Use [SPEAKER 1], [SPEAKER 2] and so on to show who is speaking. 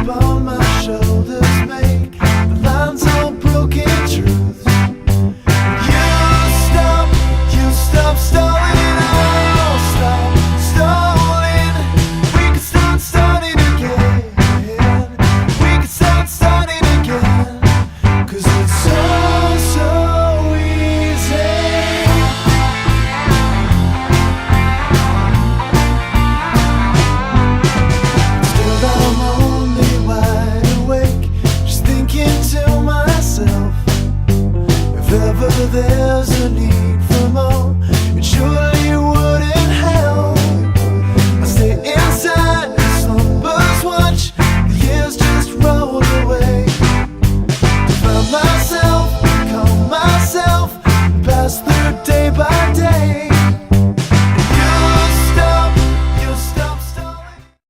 [SPEAKER 1] upon my shoulders make the lines all broken truths. You stop stalling, I'll stop stalling. We can start starting again. We can start starting again. 'Cause it's so easy. Still I'm only wide awake, just thinking to myself, if ever there's a need for more, it surely